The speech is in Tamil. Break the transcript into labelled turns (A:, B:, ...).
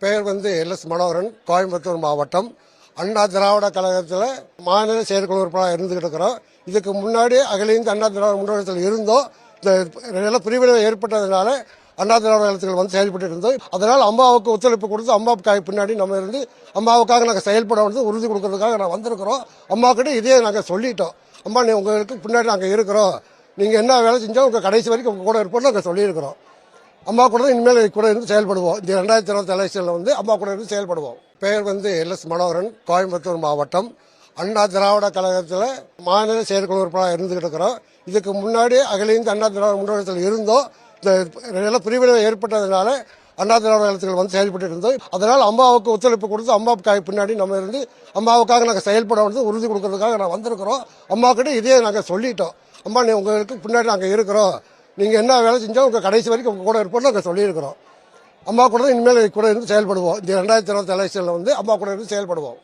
A: பெயர் வந்து எல்.எஸ். மனோகரன், கோயம்புத்தூர் மாவட்டம். அண்ணா திராவிட கழகத்தில் மாநில செயற்குழு உறுப்பினராக இருந்துகிட்டு இருக்கிறோம். இதுக்கு முன்னாடி அகில இந்திய அண்ணா திராவிட முன்னேற்றத்தில் இருந்தோம். இந்த பிரிவினை ஏற்பட்டதுனால அண்ணா திராவிட கழகத்தில் வந்து செயல்பட்டு இருந்தோம். அதனால் அம்மாவுக்கு ஒத்துழைப்பு கொடுத்து அம்மாவுக்காக பின்னாடி நம்ம இருந்து அம்மாவுக்காக நாங்கள் செயல்பட வந்து உறுதி கொடுக்கறதுக்காக நான் வந்திருக்கிறோம். அம்மா கிட்ட இதே நாங்கள் சொல்லிட்டோம். அம்மா நீ உங்களுக்கு பின்னாடி நாங்கள் இருக்கிறோம், நீங்கள் என்ன வேலை செஞ்சால் உங்கள் கடைசி வரைக்கும் உங்கள் கூட இருப்போம்னு நாங்கள் சொல்லியிருக்கிறோம். அம்மா கூட இனிமேல் கூட இருந்து செயல்படுவோம். இந்த 2020 எலெக்ஷனில் வந்து அம்மா கூட இருந்து செயல்படுவோம். பெயர் வந்து எல்.எஸ். மனோகரன், கோயம்புத்தூர் மாவட்டம். அண்ணா திராவிட கழகத்தில் மாநில செயற்குழு உறுப்பினராக இருந்துகிட்டு இருக்கிறோம். இதுக்கு முன்னாடி அகில இந்திய அண்ணா திராவிட முன்னேற்றத்தில் இருந்தோம். இந்த பிரிவினை ஏற்பட்டதுனால அண்ணா திராவிட கழகத்தில் வந்து செயல்பட்டு இருந்தோம். அதனால் அம்மாவுக்கு ஒத்துழைப்பு கொடுத்து அம்மாவுக்காக பின்னாடி நம்ம இருந்து அம்மாவுக்காக நாங்கள் செயல்பட வந்து உறுதி கொடுக்கறதுக்காக நான் வந்திருக்கிறோம். அம்மா கிட்ட இதே நாங்கள் சொல்லிட்டோம். அம்மா நீ உங்களுக்கு பின்னாடி நாங்கள் இருக்கிறோம், நீங்கள் என்ன வேலை செஞ்சால் உங்கள் கடைசி வரைக்கும் உங்கள் கூட இருப்போம்னு நாங்கள் சொல்லியிருக்கிறோம். அம்மா கூட இனிமேல் கூட இருந்து செயல்படுவோம். இந்த 2020 எலெக்ஷனில் வந்து அம்மா கூட இருந்து செயல்படுவோம்.